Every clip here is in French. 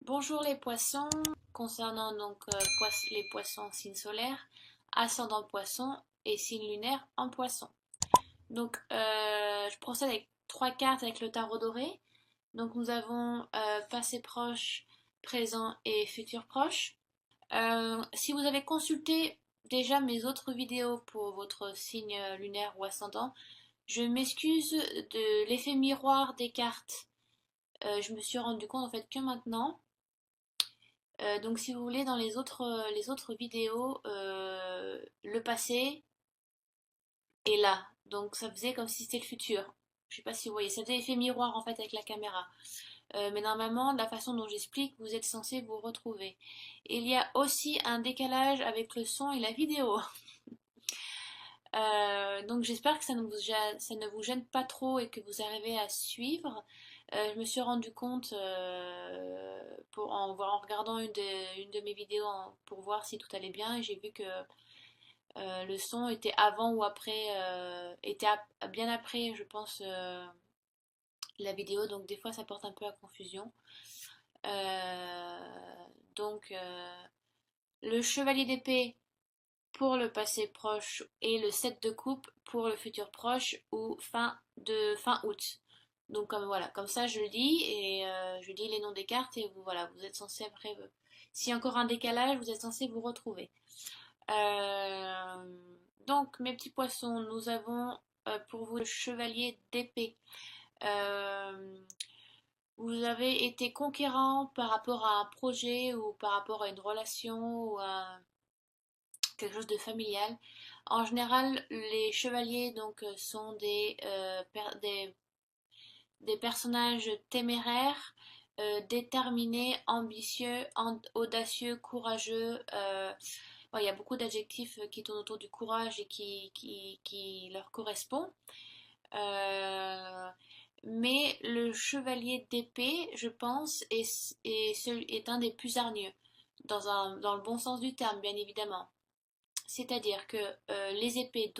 Bonjour les poissons, concernant les poissons signe solaire, ascendant poisson et signe lunaire en poisson. Je procède avec trois cartes avec le tarot doré. Donc nous avons passé proche, présent et futur proche. Si vous avez consulté déjà mes autres vidéos pour votre signe lunaire ou ascendant, je m'excuse de l'effet miroir des cartes. Je me suis rendu compte en fait que maintenant. Donc si vous voulez, dans les autres vidéos, le passé est là. Donc ça faisait comme si c'était le futur. Je sais pas si vous voyez, ça faisait effet miroir en fait avec la caméra. Mais normalement, de la façon dont j'explique, vous êtes censé vous retrouver. Il y a aussi un décalage avec le son et la vidéo. Donc j'espère que ça ne vous gêne pas trop et que vous arrivez à suivre. Je me suis rendu compte en regardant une de mes vidéos pour voir si tout allait bien et j'ai vu que le son était avant ou après, bien après, je pense, la vidéo. Donc des fois ça porte un peu à confusion. Euh, donc le chevalier d'épée pour le passé proche et le 7 de coupe pour le futur proche ou fin août. Donc comme voilà, comme ça je lis et je lis les noms des cartes et vous êtes censé après, s'il y a encore un décalage, vous êtes censé vous retrouver. Euh, donc mes petits poissons, nous avons pour vous le chevalier d'épée. Euh, vous avez été conquérant par rapport à un projet ou par rapport à une relation ou à quelque chose de familial. En général, les chevaliers sont des personnages téméraires, déterminés, ambitieux, audacieux, courageux. Ouais, il y a beaucoup d'adjectifs qui tournent autour du courage et qui leur correspondent. Euh, mais le chevalier d'épée, je pense, est un des plus hargneux, dans le bon sens du terme, bien évidemment. C'est-à-dire que les épées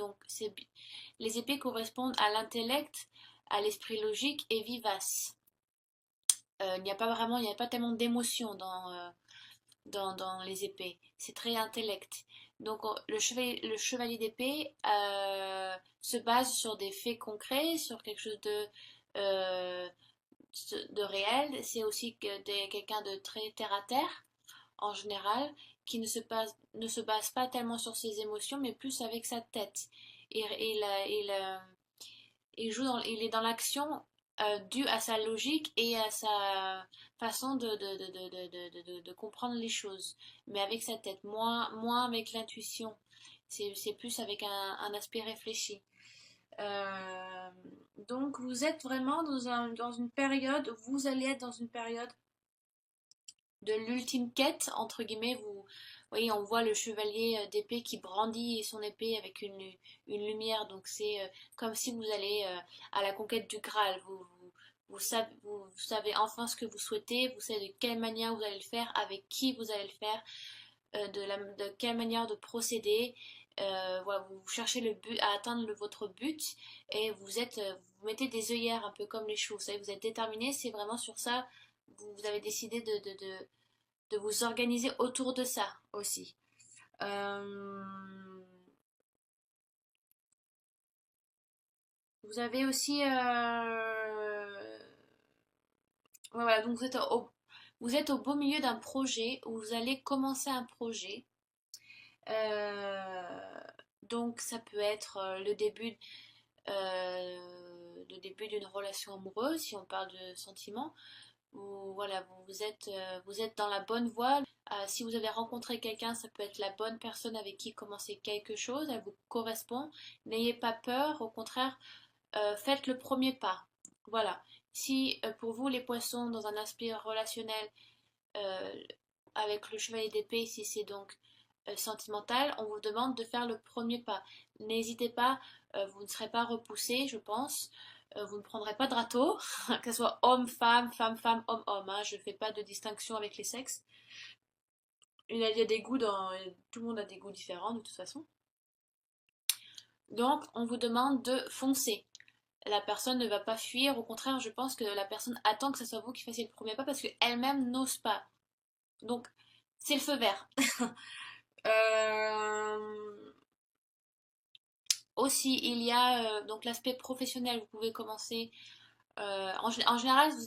correspondent à l'intellect, à l'esprit logique et vivace. Il n'y a pas tellement d'émotion dans les épées. C'est très intellect. Donc le chevalier d'épée se base sur des faits concrets, sur quelque chose euh, de réel. C'est aussi quelqu'un de très terre à terre en général, qui ne se base pas tellement sur ses émotions, mais plus avec sa tête. Il est dans l'action due à sa logique et à sa façon de comprendre les choses, mais avec sa tête, moins avec l'intuition. C'est plus avec un aspect réfléchi. Euh, donc vous êtes vraiment dans une période, vous allez être dans une période de l'ultime quête, entre guillemets, vous voyez, on voit le chevalier d'épée qui brandit son épée avec une lumière, donc c'est comme si vous allez à la conquête du Graal, vous savez enfin ce que vous souhaitez, vous savez de quelle manière vous allez le faire, avec qui vous allez le faire, de quelle manière de procéder, voilà, vous cherchez le but, à atteindre votre but, et vous mettez des œillères un peu comme les chevaux, vous savez, vous êtes déterminé, c'est vraiment sur ça, vous avez décidé de vous organiser autour de ça aussi. Euh, Vous avez aussi... voilà, donc vous êtes au beau milieu d'un projet où vous allez commencer un projet. Euh, donc ça peut être le début d'une relation amoureuse, si on parle de sentiments. Voilà, vous êtes dans la bonne voie. Si vous avez rencontré quelqu'un, ça peut être la bonne personne avec qui commencer quelque chose, elle vous correspond. N'ayez pas peur, au contraire, faites le premier pas. Voilà. Si pour vous, les poissons, dans un aspect relationnel, euh, avec le chevalier d'épée, si c'est donc sentimental, on vous demande de faire le premier pas. N'hésitez pas, vous ne serez pas repoussé, je pense. Vous ne prendrez pas de râteau, que ce soit homme-femme, femme-femme, homme-homme. Hein. Je ne fais pas de distinction avec les sexes. Il y a des goûts tout le monde a des goûts différents de toute façon. Donc, on vous demande de foncer. La personne ne va pas fuir, au contraire, je pense que la personne attend que ce soit vous qui fassiez le premier pas parce qu'elle-même n'ose pas. Donc, c'est le feu vert. Euh, Aussi, il y a donc l'aspect professionnel. Vous pouvez commencer. En général, vous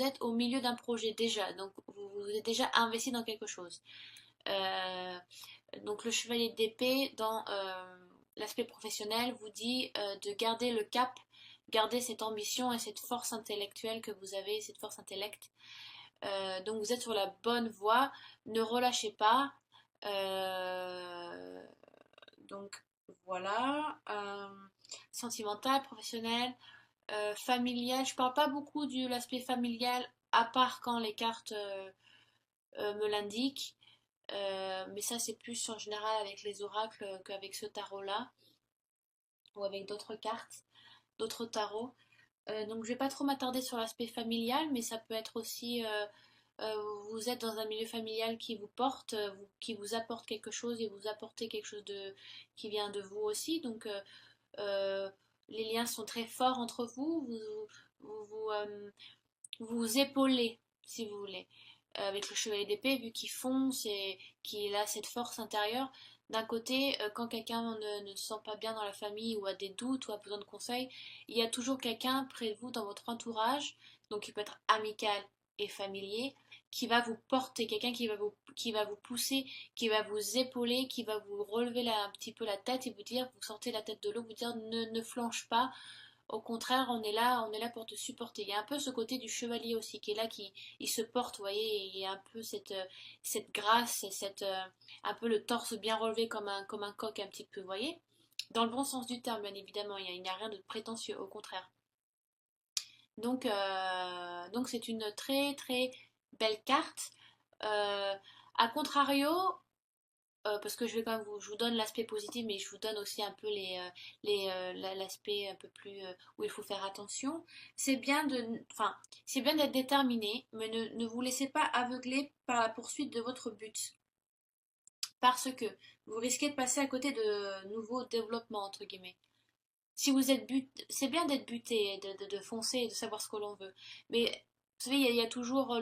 êtes au milieu d'un projet déjà, donc vous êtes déjà investi dans quelque chose. Euh, donc le chevalier d'épée dans l'aspect professionnel vous dit de garder le cap, garder cette ambition et cette force intellectuelle que vous avez, cette force intellect. Donc vous êtes sur la bonne voie, ne relâchez pas. Euh, donc voilà. Sentimental, professionnel, familial. Je parle pas beaucoup de l'aspect familial, à part quand les cartes me l'indiquent. Mais ça, c'est plus en général avec les oracles qu'avec ce tarot-là, ou avec d'autres cartes, d'autres tarots. Donc, je vais pas trop m'attarder sur l'aspect familial, mais ça peut être aussi, vous êtes dans un milieu familial qui vous porte, qui vous apporte quelque chose et vous apportez quelque chose qui vient de vous aussi. Donc, euh, les liens sont très forts entre vous. Vous épaulez, si vous voulez. Avec le chevalier d'épée, vu qu'il fonce et qu'il a cette force intérieure, d'un côté, quand quelqu'un ne se sent pas bien dans la famille ou a des doutes ou a besoin de conseils, il y a toujours quelqu'un près de vous dans votre entourage, donc il peut être amical et familier, qui va vous porter, quelqu'un qui va vous pousser, qui va vous épauler, qui va vous relever un petit peu la tête et vous dire, vous sortez la tête de l'eau, vous dire ne flanche pas, au contraire, on est là pour te supporter. Il y a un peu ce côté du chevalier aussi qui est là, qui il se porte, vous voyez, et il y a un peu cette grâce, un peu le torse bien relevé comme un coq un petit peu, vous voyez. Dans le bon sens du terme, bien évidemment, il n'y a rien de prétentieux, au contraire. Donc c'est une très très belle carte. Euh, à contrario, parce que je vais quand même je vous donne l'aspect positif, mais je vous donne aussi un peu l'aspect un peu plus où il faut faire attention. C'est bien enfin, c'est bien d'être déterminé, mais ne vous laissez pas aveugler par la poursuite de votre but, parce que vous risquez de passer à côté de nouveaux développements entre guillemets. Si vous êtes c'est bien d'être buté, de foncer et de savoir ce que l'on veut, mais vous savez, il y a toujours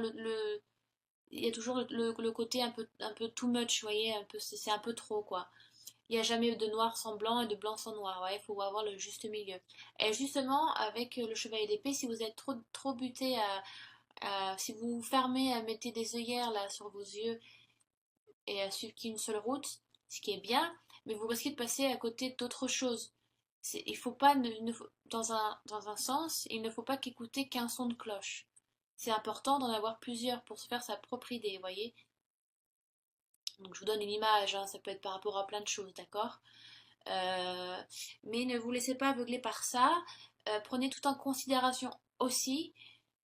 il y a toujours le côté un peu too much, vous voyez, un peu, c'est un peu trop, quoi. Il n'y a jamais de noir sans blanc et de blanc sans noir. Ouais, il faut avoir le juste milieu. Et justement, avec le chevalier d'épée, si vous êtes trop buté si vous vous fermez à mettre des œillères là sur vos yeux et à suivre qu'une seule route, ce qui est bien, mais vous risquez de passer à côté d'autres choses. Il faut pas, dans un sens, il ne faut pas qu'écouter qu'un son de cloche. C'est important d'en avoir plusieurs pour se faire sa propre idée, vous voyez. Donc je vous donne une image, hein, ça peut être par rapport à plein de choses, d'accord. Euh, mais ne vous laissez pas aveugler par ça. Prenez tout en considération aussi.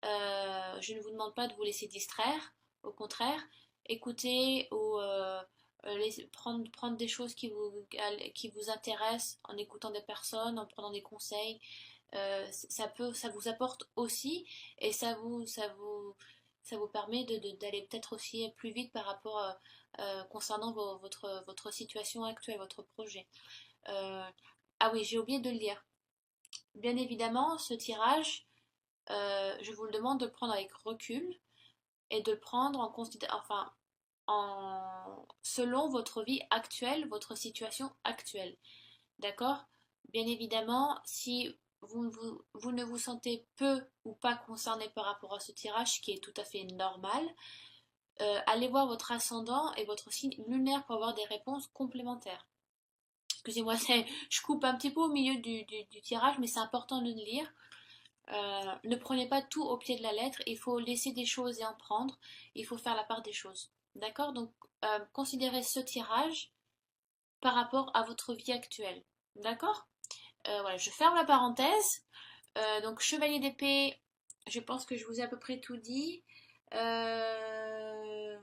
Je ne vous demande pas de vous laisser distraire. Au contraire, écoutez ou prendre des choses qui vous intéressent en écoutant des personnes, en prenant des conseils. Ça vous apporte aussi et ça vous permet d'aller peut-être aussi plus vite par rapport concernant votre situation actuelle, votre projet. Euh, ah oui, j'ai oublié de le dire. Bien évidemment, ce tirage, je vous le demande de le prendre avec recul et de le prendre en considération, enfin, selon votre vie actuelle, votre situation actuelle. D'accord? Bien évidemment, si vous ne vous sentez peu ou pas concerné par rapport à ce tirage, ce qui est tout à fait normal, allez voir votre ascendant et votre signe lunaire pour avoir des réponses complémentaires. Excusez-moi, je coupe un petit peu au milieu du tirage, mais c'est important de le lire. Ne prenez pas tout au pied de la lettre, il faut laisser des choses et en prendre, il faut faire la part des choses. D'accord? Donc, considérez ce tirage par rapport à votre vie actuelle. D'accord? Voilà, je ferme la parenthèse. Donc, chevalier d'épée, je pense que je vous ai à peu près tout dit. Euh,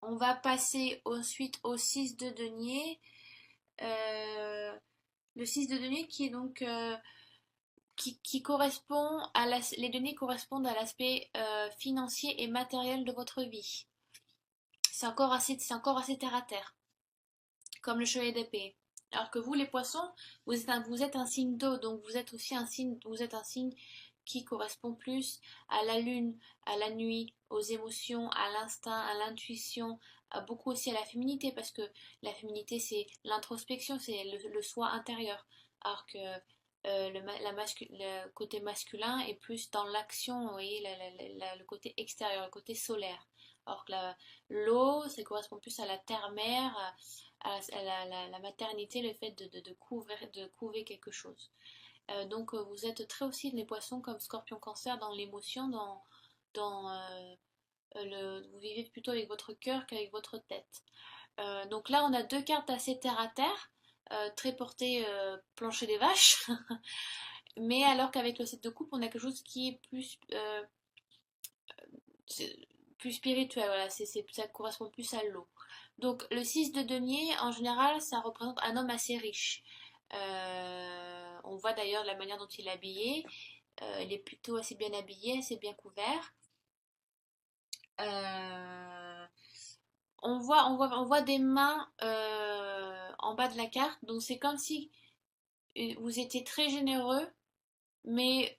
on va passer ensuite au 6 de denier. Euh, le 6 de denier qui est donc qui correspond les données correspondent à l'aspect financier et matériel de votre vie. C'est encore assez terre à terre, comme le chevalier d'épée. Alors que vous, les poissons, vous êtes un signe d'eau, donc vous êtes aussi vous êtes un signe qui correspond plus à la lune, à la nuit, aux émotions, à l'instinct, à l'intuition, beaucoup aussi à la féminité, parce que la féminité c'est l'introspection, c'est le soi intérieur, alors que le côté masculin est plus dans l'action, vous voyez, le côté extérieur, le côté solaire. Alors que l'eau, ça correspond plus à la terre-mère, la maternité, le fait de couver quelque chose. Donc vous êtes très aussi les poissons comme Scorpion Cancer dans l'émotion, vous vivez plutôt avec votre cœur qu'avec votre tête. Donc là on a deux cartes assez terre à terre, très portées plancher des vaches, mais alors qu'avec le 7 de coupe on a quelque chose qui est plus spirituel, voilà, ça correspond plus à l'eau. Donc le 6 de denier, en général, ça représente un homme assez riche. On voit d'ailleurs la manière dont il est habillé. Il est plutôt assez bien habillé, assez bien couvert. Euh, on voit des mains en bas de la carte, donc c'est comme si vous étiez très généreux, mais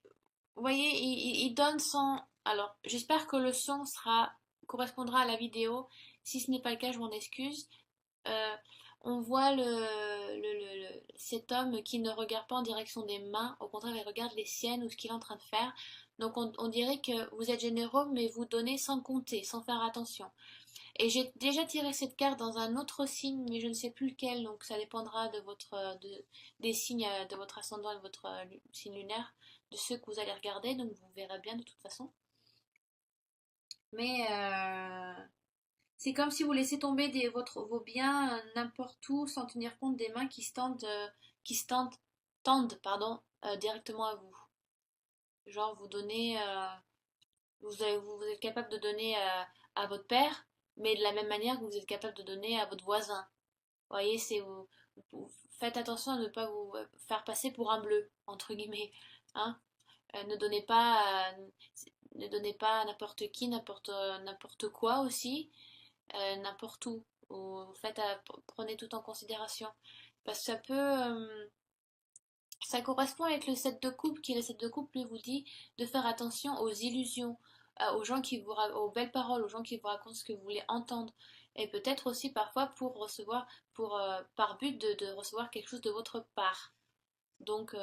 vous voyez, il donne sans. Alors, j'espère que le son correspondra à la vidéo. Si ce n'est pas le cas, je m'en excuse. Euh, on voit cet homme qui ne regarde pas en direction des mains, au contraire, il regarde les siennes ou ce qu'il est en train de faire. Donc, on dirait que vous êtes généreux, mais vous donnez sans compter, sans faire attention. Et j'ai déjà tiré cette carte dans un autre signe, mais je ne sais plus lequel, donc ça dépendra des signes de votre ascendant et de votre signe lunaire, de ceux que vous allez regarder, donc vous verrez bien de toute façon. Mais c'est comme si vous laissez tomber vos biens n'importe où sans tenir compte des mains qui tendent directement à vous. Genre vous donnez, vous êtes capable de donner à votre père, mais de la même manière que vous êtes capable de donner à votre voisin. Vous voyez, vous faites attention à ne pas vous faire passer pour un bleu, entre guillemets. Hein. Ne donnez pas, ne donnez pas à n'importe qui, n'importe quoi aussi, n'importe où. Prenez tout en considération. Parce que ça correspond avec le 7 de coupe, qui le 7 de coupe lui vous dit de faire attention aux illusions, aux gens aux belles paroles, aux gens qui vous racontent ce que vous voulez entendre. Et peut-être aussi parfois par but de recevoir quelque chose de votre part. Donc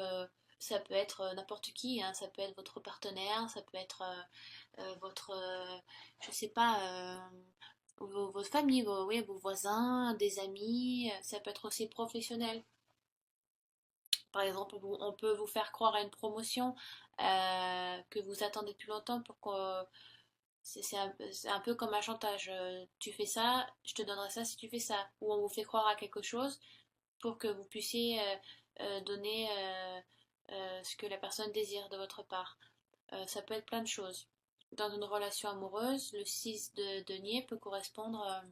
ça peut être n'importe qui, hein, ça peut être votre partenaire, ça peut être je sais pas, votre famille, oui, vos voisins, des amis, ça peut être aussi professionnel. Par exemple, on peut vous faire croire à une promotion que vous attendez depuis longtemps pour que c'est un peu comme un chantage. Tu fais ça, je te donnerai ça si tu fais ça. Ou on vous fait croire à quelque chose pour que vous puissiez donner ce que la personne désire de votre part. Ça peut être plein de choses. Dans une relation amoureuse, le 6 de denier peut correspondre,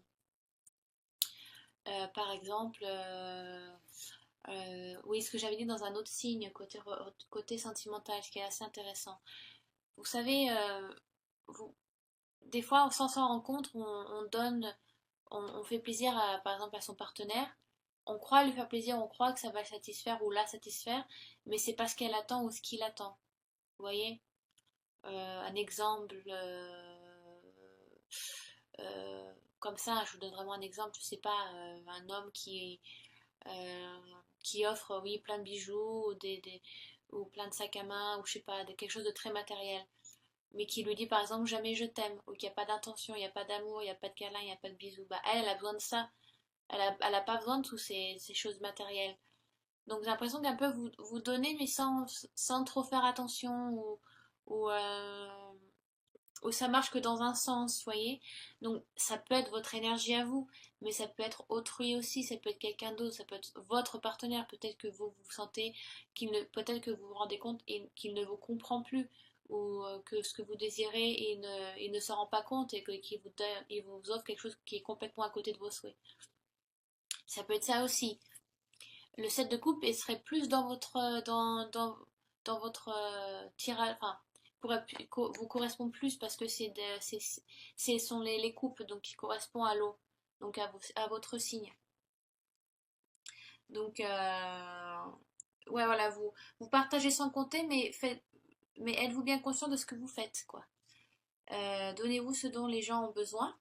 par exemple, oui, ce que j'avais dit dans un autre signe, côté sentimental, ce qui est assez intéressant. Vous savez, vous, des fois, sans s'en rendre compte, on donne, on fait plaisir, par exemple, à son partenaire. On croit lui faire plaisir, on croit que ça va le satisfaire ou la satisfaire, mais c'est pas ce qu'elle attend ou ce qu'il attend. Vous voyez? Un exemple comme ça, je vous donne vraiment un exemple, je sais pas, un homme euh, qui offre, oui, plein de bijoux ou plein de sacs à main ou je sais pas, quelque chose de très matériel, mais qui lui dit par exemple jamais je t'aime, ou qu'il n'y a pas d'intention, il n'y a pas d'amour, il n'y a pas de câlin, il n'y a pas de bisous, bah elle a besoin de ça, elle a pas besoin de toutes ces choses matérielles. Donc j'ai l'impression qu'un peu vous donnez mais sans trop faire attention ou, euh, ou ça marche que dans un sens, voyez. Donc ça peut être votre énergie à vous, mais ça peut être autrui aussi, ça peut être quelqu'un d'autre, ça peut être votre partenaire, peut-être que vous sentez peut-être que vous vous rendez compte qu'il ne vous comprend plus, ou que ce que vous désirez, il ne s'en rend pas compte et il vous offre quelque chose qui est complètement à côté de vos souhaits. Ça peut être ça aussi. Le 7 de coupe, il serait plus dans votre tirage, enfin, vous correspond plus parce que ce sont les coupes donc qui correspondent à l'eau, donc à votre signe. Donc, ouais, voilà, vous partagez sans compter, mais mais êtes-vous bien conscient de ce que vous faites, quoi. Donnez-vous ce dont les gens ont besoin,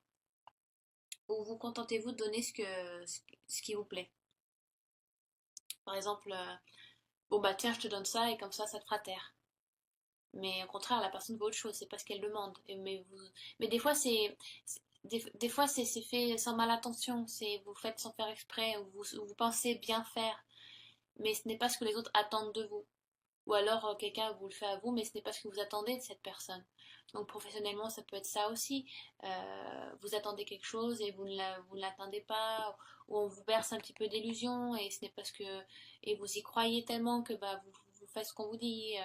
ou vous contentez-vous de donner ce qui vous plaît. Par exemple, bon bah tiens, je te donne ça et comme ça te fera taire. Mais au contraire, la personne veut autre chose, c'est pas ce qu'elle demande. Mais des fois, des fois, c'est fait sans mal intention. C'est vous faites sans faire exprès, ou vous pensez bien faire, mais ce n'est pas ce que les autres attendent de vous. Ou alors quelqu'un vous le fait à vous, mais ce n'est pas ce que vous attendez de cette personne. Donc professionnellement, ça peut être ça aussi. Vous attendez quelque chose et vous ne l'attendez pas, ou on vous berce un petit peu d'illusions et ce n'est pas ce que et vous y croyez tellement que bah vous faites ce qu'on vous dit.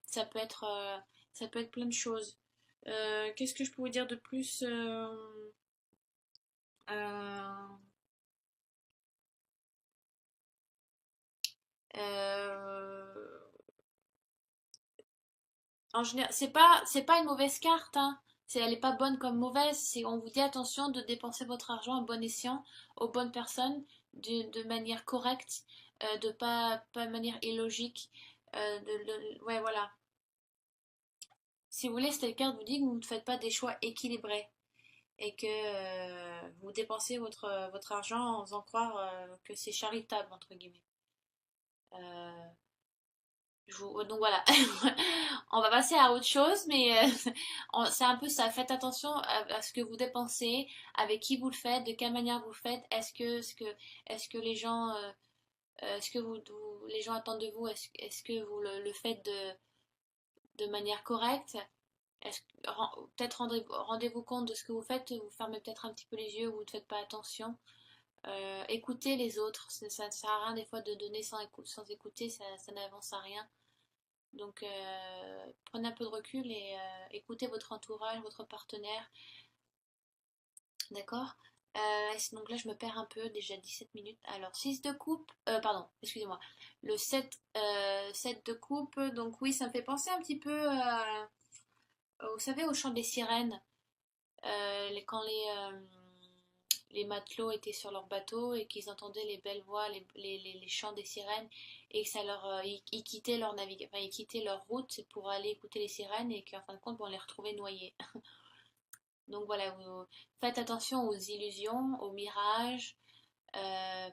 Ça peut être ça peut être plein de choses. Qu'est-ce que je peux vous dire de plus euh, euh, En général, c'est pas une mauvaise carte, hein. Elle est pas bonne comme mauvaise. On vous dit attention de dépenser votre argent à bon escient, aux bonnes personnes, de manière correcte, pas de manière illogique. Ouais, voilà. Si vous voulez, cette carte vous dit que vous ne faites pas des choix équilibrés et que vous dépensez votre argent en faisant croire que c'est charitable, entre guillemets. Euh, donc voilà, on va passer à autre chose, mais c'est un peu ça. Faites attention à ce que vous dépensez, avec qui vous le faites, de quelle manière vous le faites. Est-ce que les gens, est-ce que les gens attendent de vous, est-ce que vous le faites de manière correcte? Peut-être rendez-vous compte de ce que vous faites, vous fermez peut-être un petit peu les yeux, vous ne faites pas attention. Écoutez les autres, ça ne sert à rien des fois de donner sans écouter, ça n'avance à rien. Donc prenez un peu de recul et écoutez votre entourage, votre partenaire. D'accord. Donc là je me perds un peu, déjà 17 minutes. Alors 6 de coupe, pardon, excusez-moi. Le 7 de coupe, donc oui, ça me fait penser un petit peu, vous savez, au chant des sirènes. Quand les matelots étaient sur leur bateau et qu'ils entendaient les belles voix, les chants des sirènes et que ça ils quittaient leur enfin, ils quittaient leur route pour aller écouter les sirènes et qu'en fin de compte, on les retrouvait noyés. Donc voilà, faites attention aux illusions, aux mirages.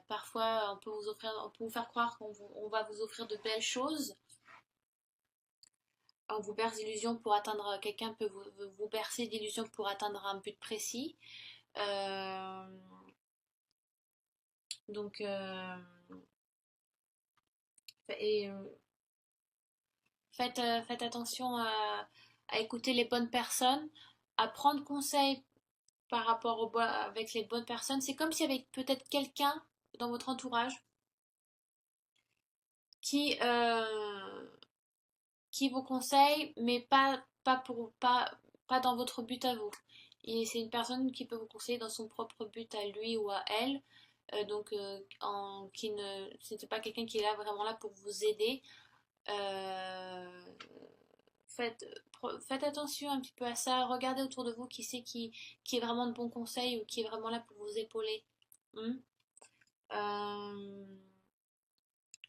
Parfois, on peut vous faire croire on va vous offrir de belles choses. On vous berce d'illusions pour atteindre, quelqu'un peut vous bercer d'illusions pour atteindre un but précis. Euh, donc, et faites attention à écouter les bonnes personnes, à prendre conseil avec les bonnes personnes. C'est comme s'il y avait peut-être quelqu'un dans votre entourage qui, euh, qui vous conseille, mais pas dans votre but à vous. Et c'est une personne qui peut vous conseiller dans son propre but à lui ou à elle. Qui ne, c'était pas quelqu'un qui est là vraiment là pour vous aider. Euh, faites, faites attention un petit peu à ça. Regardez autour de vous qui est vraiment de bons conseils ou qui est vraiment là pour vous épauler. Hmm. Euh,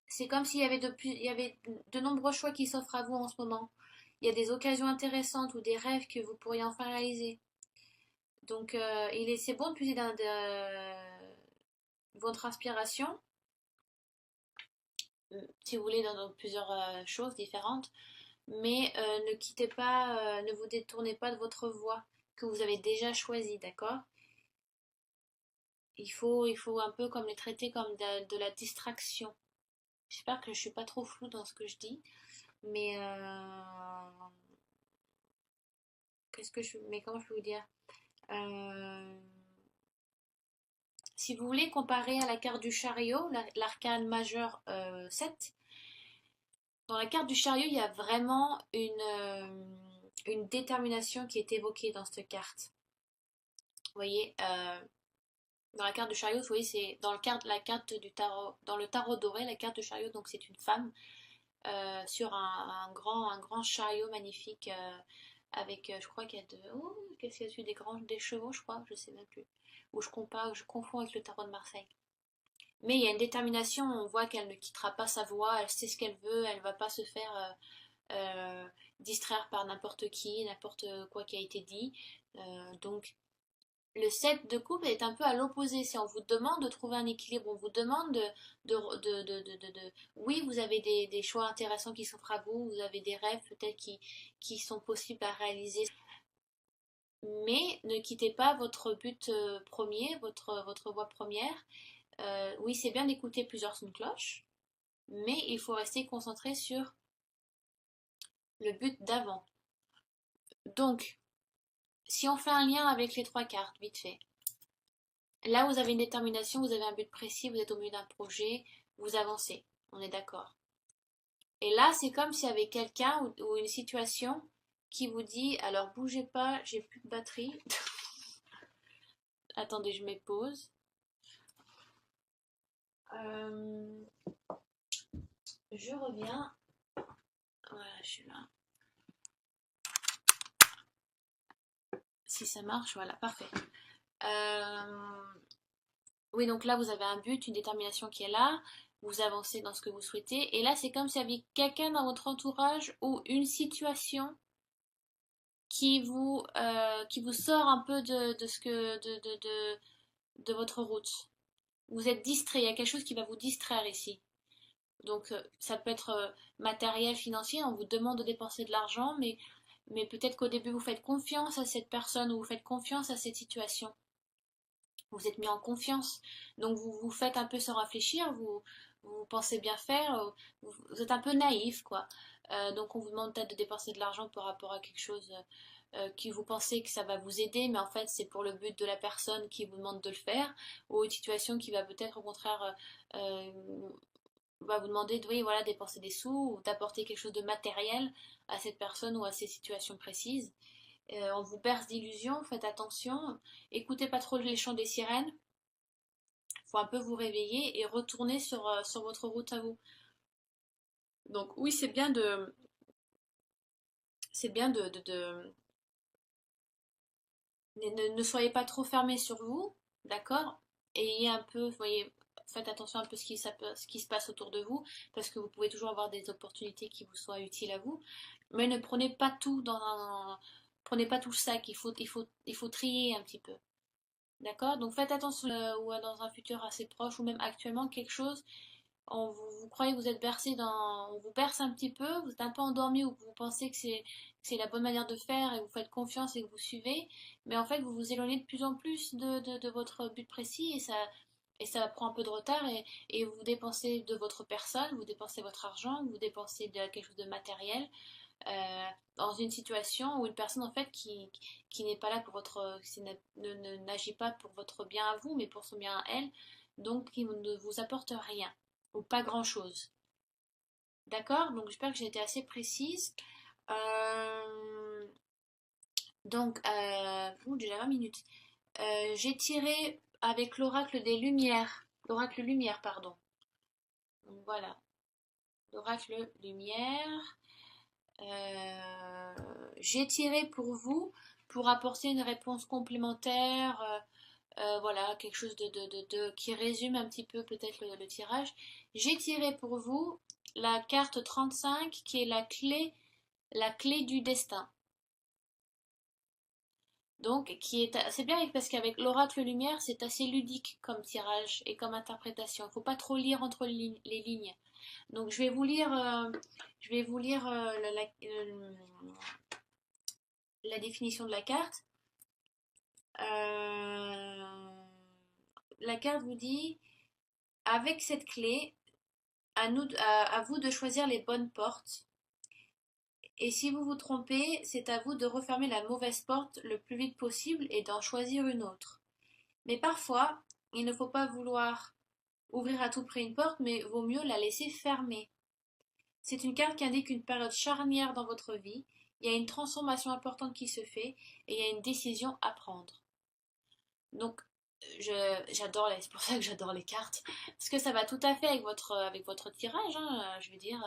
c'est comme s'il y avait il y avait de nombreux choix qui s'offrent à vous en ce moment. Il y a des occasions intéressantes ou des rêves que vous pourriez enfin réaliser. Donc, c'est bon de puiser dans votre inspiration, si vous voulez, dans plusieurs choses différentes. Mais ne quittez pas, ne vous détournez pas de votre voie que vous avez déjà choisie, d'accord? Il faut un peu comme les traiter comme de la distraction. J'espère que je suis pas trop floue dans ce que je dis, mais mais comment je peux vous dire? Euh, Si vous voulez comparer à la carte du chariot, l'arcane majeur 7, dans la carte du chariot, il y a vraiment une détermination qui est évoquée dans cette carte. Vous voyez, dans la carte du chariot, vous voyez, c'est dans la carte du tarot, dans le tarot doré, la carte du chariot, donc c'est une femme sur un grand chariot magnifique avec, je crois qu'il y a qu'est-ce qu'il y a dessus, des chevaux, je crois, je sais même plus. Ou je confonds avec le tarot de Marseille. Mais il y a une détermination, on voit qu'elle ne quittera pas sa voie, elle sait ce qu'elle veut, elle va pas se faire distraire par n'importe qui, n'importe quoi qui a été dit. Donc le 7 de coupe est un peu à l'opposé. Si on vous demande de trouver un équilibre, on vous demande oui, vous avez des choix intéressants qui s'offrent à vous, vous avez des rêves peut-être qui sont possibles à réaliser, mais ne quittez pas votre but premier, votre voie première. Oui, c'est bien d'écouter plusieurs sons de cloche, mais il faut rester concentré sur le but d'avant. Donc, si on fait un lien avec les trois cartes, vite fait. Là, vous avez une détermination, vous avez un but précis, vous êtes au milieu d'un projet, vous avancez. On est d'accord. Et là, c'est comme s'il y avait quelqu'un ou une situation qui vous dit, alors bougez pas, j'ai plus de batterie. Attendez, je mets pause. Je reviens. Voilà, je suis là. Si ça marche, voilà, parfait. Oui, donc là, vous avez un but, une détermination qui est là. Vous avancez dans ce que vous souhaitez. Et là, c'est comme s'il y avait quelqu'un dans votre entourage ou une situation qui vous sort un peu de ce que de votre route. Vous êtes distrait, il y a quelque chose qui va vous distraire ici. Donc ça peut être matériel, financier, on vous demande de dépenser de l'argent, mais peut-être qu'au début vous faites confiance à cette personne ou vous faites confiance à cette situation. Vous êtes mis en confiance, donc vous vous faites un peu sans réfléchir, vous pensez bien faire, vous êtes un peu naïf quoi. Donc on vous demande peut-être de dépenser de l'argent par rapport à quelque chose qui vous pensez que ça va vous aider, mais en fait c'est pour le but de la personne qui vous demande de le faire, ou une situation qui va peut-être au contraire va vous demander de oui, voilà, dépenser des sous ou d'apporter quelque chose de matériel à cette personne ou à ces situations précises. On vous berce d'illusions, faites attention, écoutez pas trop les chants des sirènes, il faut un peu vous réveiller et retourner sur votre route à vous. Donc oui, c'est bien ne soyez pas trop fermés sur vous, d'accord? Ayez un peu, vous voyez, faites attention un peu à ce qui se passe autour de vous, parce que vous pouvez toujours avoir des opportunités qui vous soient utiles à vous, mais ne prenez pas tout prenez pas tout le sac, il faut trier un petit peu. D'accord? Donc faites attention ou dans un futur assez proche ou même actuellement quelque chose, vous croyez que vous êtes bercé on vous berce un petit peu, vous êtes un peu endormi ou vous pensez que c'est la bonne manière de faire et vous faites confiance et que vous suivez, mais en fait vous vous éloignez de plus en plus de votre but précis et ça prend un peu de retard et vous dépensez de votre personne, vous dépensez votre argent, vous dépensez de quelque chose de matériel dans une situation où une personne en fait qui n'est pas là pour qui n'agit pas pour votre bien à vous mais pour son bien à elle, donc qui ne vous apporte rien ou pas grand chose. D'accord? Donc j'espère que j'ai été assez précise. Euh, déjà 20 minutes. J'ai tiré avec l'oracle des lumières. L'oracle lumière, pardon. Donc voilà. L'oracle lumière. J'ai tiré pour vous pour apporter une réponse complémentaire, voilà, quelque chose qui résume un petit peu peut-être le tirage. J'ai tiré pour vous la carte 35 qui est la clé du destin. Donc, c'est bien parce qu'avec l'oracle lumière, c'est assez ludique comme tirage et comme interprétation. Il ne faut pas trop lire entre les lignes. Donc, je vais vous lire la définition de la carte. Euh, la carte vous dit, avec cette clé, à vous de choisir les bonnes portes. Et si vous vous trompez, c'est à vous de refermer la mauvaise porte le plus vite possible et d'en choisir une autre. Mais parfois, il ne faut pas vouloir ouvrir à tout prix une porte, mais vaut mieux la laisser fermée. C'est une carte qui indique une période charnière dans votre vie. Il y a une transformation importante qui se fait et il y a une décision à prendre. Donc, j'adore c'est pour ça que j'adore les cartes, parce que ça va tout à fait avec votre tirage, hein, je veux dire.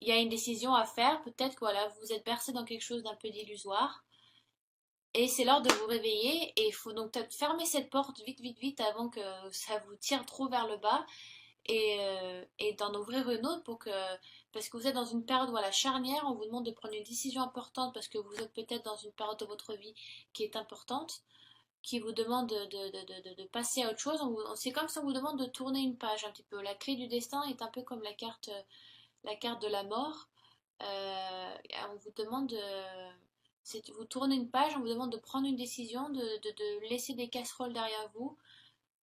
Il y a une décision à faire, peut-être que voilà, vous êtes bercé dans quelque chose d'un peu d'illusoire, et c'est l'heure de vous réveiller, et il faut donc fermer cette porte vite, vite, vite avant que ça vous tire trop vers le bas, et d'en ouvrir une autre parce que vous êtes dans une période, voilà, charnière, on vous demande de prendre une décision importante parce que vous êtes peut-être dans une période de votre vie qui est importante, qui vous demande de passer à autre chose. C'est comme si on vous demande de tourner une page un petit peu. La clé du destin est un peu comme la carte de la mort. On vous demande vous tournez une page, on vous demande de prendre une décision, de laisser des casseroles derrière vous,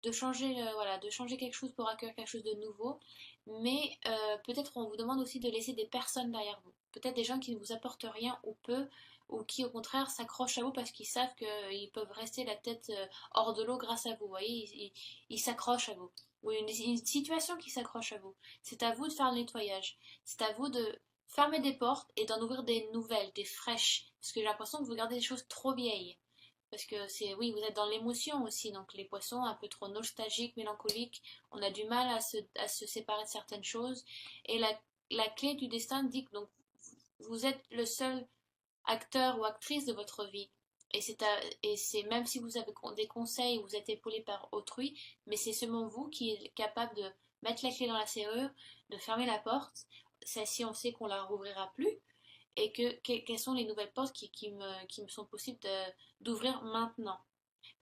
de changer, voilà, de changer quelque chose pour accueillir quelque chose de nouveau. Mais peut-être on vous demande aussi de laisser des personnes derrière vous. Peut-être des gens qui ne vous apportent rien ou peu, ou qui au contraire s'accrochent à vous parce qu'ils savent qu'ils peuvent rester la tête hors de l'eau grâce à vous. Vous voyez, ils s'accrochent à vous. Ou une situation qui s'accroche à vous. C'est à vous de faire le nettoyage. C'est à vous de fermer des portes et d'en ouvrir des nouvelles, des fraîches. Parce que j'ai l'impression que vous gardez des choses trop vieilles. Parce que oui, vous êtes dans l'émotion aussi, donc les poissons un peu trop nostalgiques, mélancoliques, on a du mal à se séparer de certaines choses. Et la clé du destin dit que donc, vous êtes le seul acteur ou actrice de votre vie. Et c'est même si vous avez des conseils, vous êtes épaulé par autrui, mais c'est seulement vous qui êtes capable de mettre la clé dans la serrure, de fermer la porte. Celle-ci, on sait qu'on la rouvrira plus et quelles sont les nouvelles portes qui me sont possibles d'ouvrir maintenant.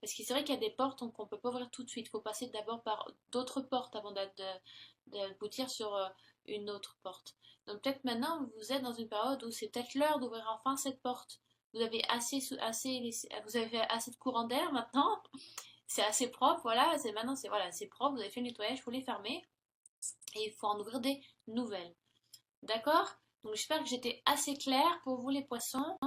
Parce que c'est vrai qu'il y a des portes qu'on ne peut pas ouvrir tout de suite. Il faut passer d'abord par d'autres portes avant d'aboutir sur une autre porte. Donc peut-être maintenant, vous êtes dans une période où c'est peut-être l'heure d'ouvrir enfin cette porte. Vous avez vous avez fait assez de courant d'air maintenant. C'est assez propre, voilà. Voilà, c'est propre. Vous avez fait le nettoyage, il faut les fermer. Et il faut en ouvrir des nouvelles. D'accord? Donc j'espère que j'étais assez claire pour vous les poissons.